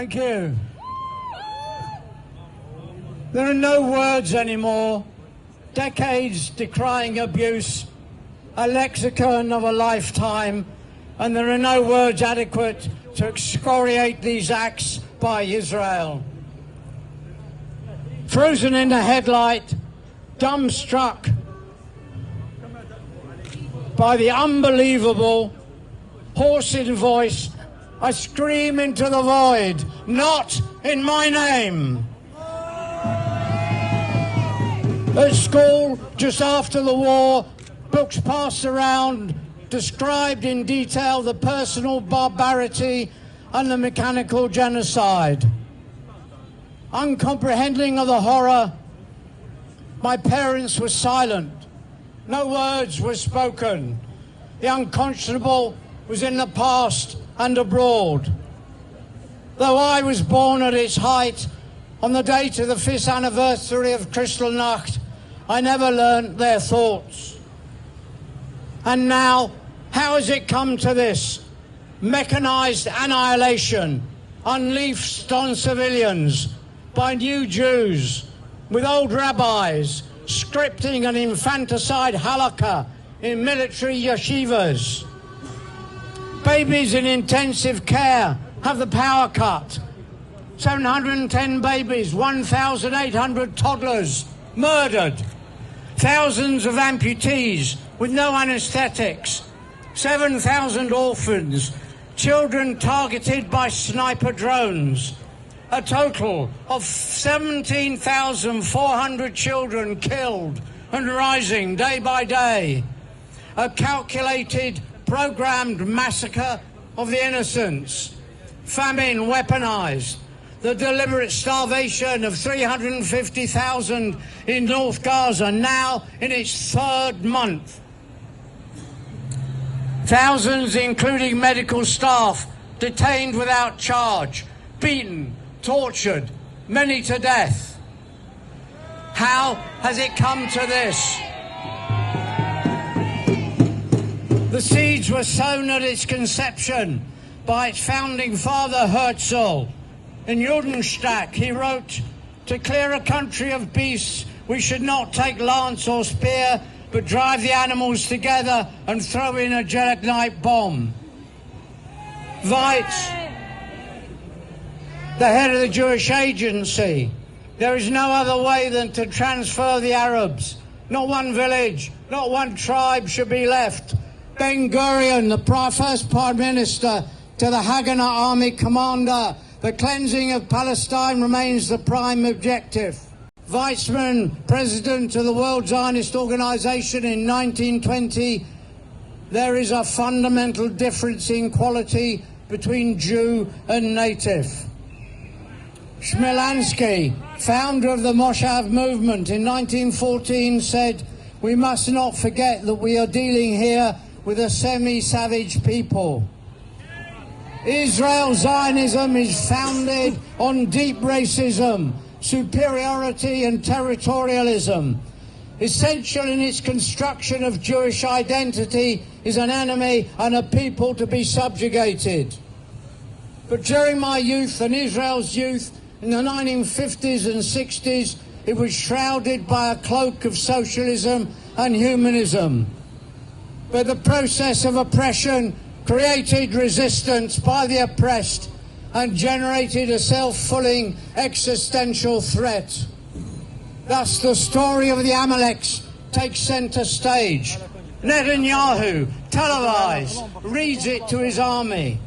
Thank you. There are no words anymore. Decades decrying abuse, a lexicon of a lifetime, and there are no words adequate to excoriate these acts by Israel. Frozen in the headlight, dumbstruck by the unbelievable, hoarse in voice, I scream into the void, not in my name. At school, just after the war, books passed around described in detail the personal barbarity and the mechanical genocide. Uncomprehending of the horror, my parents were silent. No words were spoken. The unconscionable was in the past and abroad. Though I was born at its height, on the date of the 5th anniversary of Kristallnacht, I never learnt their thoughts. And now, how has it come to this? Mechanized annihilation, unleashed on civilians by new Jews, with old rabbis scripting an infanticide halakha in military yeshivas. Babies in intensive care have the power cut. 710 babies, 1,800 toddlers murdered. Thousands of amputees with no anesthetics. 7,000 orphans, children targeted by sniper drones. A total of 17,400 children killed and rising day by day. A calculated, programmed massacre of the innocents. Famine weaponized. The deliberate starvation of 350,000 in North Gaza, now in its 3rd month. Thousands, including medical staff, detained without charge, beaten, tortured, many to death. How has it come to this? The seeds were sown at its conception by its founding father Herzl. In Judenstadt, he wrote, "To clear a country of beasts, we should not take lance or spear, but drive the animals together and throw in a gelignite bomb." Weitz, the head of the Jewish Agency, there is no other way than to transfer the Arabs. Not one village, not one tribe should be left. Ben-Gurion, the first Prime Minister, to the Haganah Army commander, the cleansing of Palestine remains the prime objective. Weizmann, president of the World Zionist Organization in 1920, there is a fundamental difference in quality between Jew and native. Shmilansky, founder of the Moshav movement in 1914, said, "We must not forget that we are dealing here with a semi-savage people." Israel Zionism is founded on deep racism, superiority and territorialism. Essential in its construction of Jewish identity is an enemy and a people to be subjugated. But during my youth and Israel's youth in the 1950s and 60s, it was shrouded by a cloak of socialism and humanism. But the process of oppression created resistance by the oppressed and generated a self-fulfilling existential threat. Thus, the story of the Amaleks takes center stage. Netanyahu, televised, reads it to his army.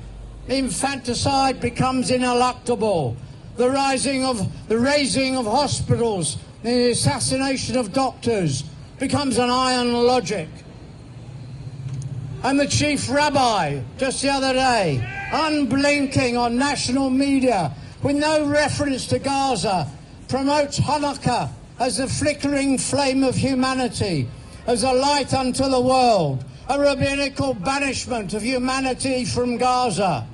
Infanticide becomes ineluctable. The raising of hospitals, the assassination of doctors becomes an iron logic. And the chief rabbi, just the other day, unblinking on national media, with no reference to Gaza, promotes Hanukkah as the flickering flame of humanity, as a light unto the world, a rabbinical banishment of humanity from Gaza.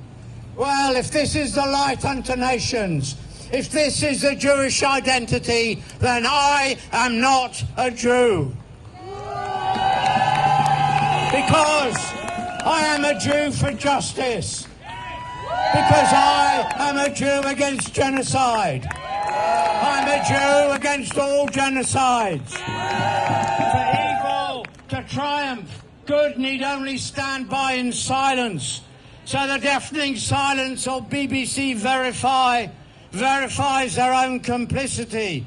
Well, if this is the light unto nations, if this is the Jewish identity, then I am not a Jew. Because I am a Jew for justice. Because I am a Jew against genocide. I'm a Jew against all genocides. For evil to triumph, good need only stand by in silence. So the deafening silence of BBC verifies their own complicity,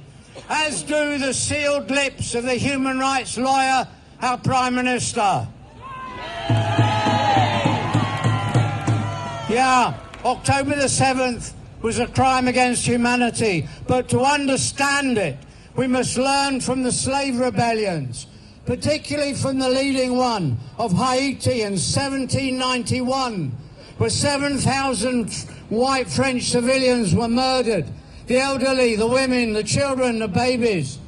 as do the sealed lips of the human rights lawyer, our Prime Minister. Yeah, October the 7th was a crime against humanity, but to understand it, we must learn from the slave rebellions, particularly from the leading one of Haiti in 1791, where 7,000 white French civilians were murdered, the elderly, the women, the children, the babies.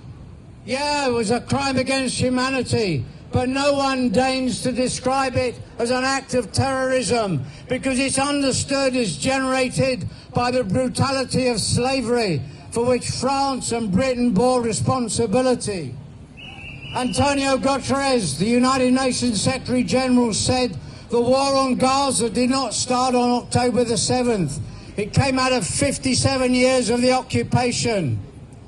Yeah, it was a crime against humanity, but no one deigns to describe it as an act of terrorism because it's understood as generated by the brutality of slavery, for which France and Britain bore responsibility. Antonio Guterres, the United Nations Secretary General, said the war on Gaza did not start on October the 7th. It came out of 57 years of the occupation.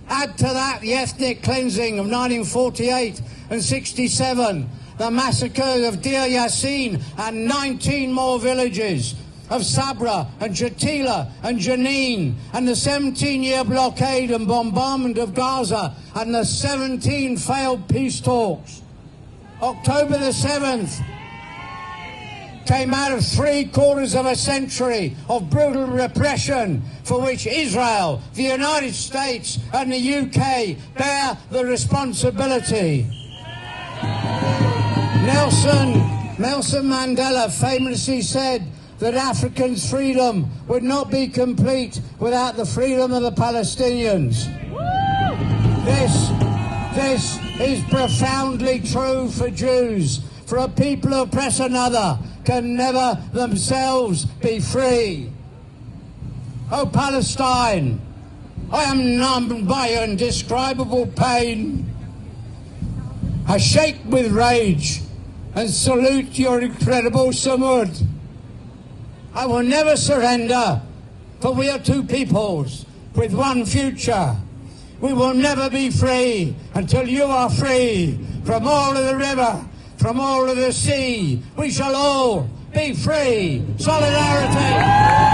Add to that the ethnic cleansing of 1948 and 67, the massacre of Deir Yassin and 19 more villages, of Sabra and Shatila and Jenin, and the 17-year blockade and bombardment of Gaza, and the 17 failed peace talks. October the 7th came out of 3/4 of a century of brutal repression for which Israel, the United States and the UK bear the responsibility. Nelson Mandela famously said that Africans' freedom would not be complete without the freedom of the Palestinians. This is profoundly true for Jews, for a people who oppress another can never themselves be free. Oh, Palestine, I am numbed by indescribable pain. I shake with rage and salute your incredible Samud. I will never surrender, for we are two peoples with one future. We will never be free until you are free from all of the river, from all of the sea. We shall all be free. Solidarity.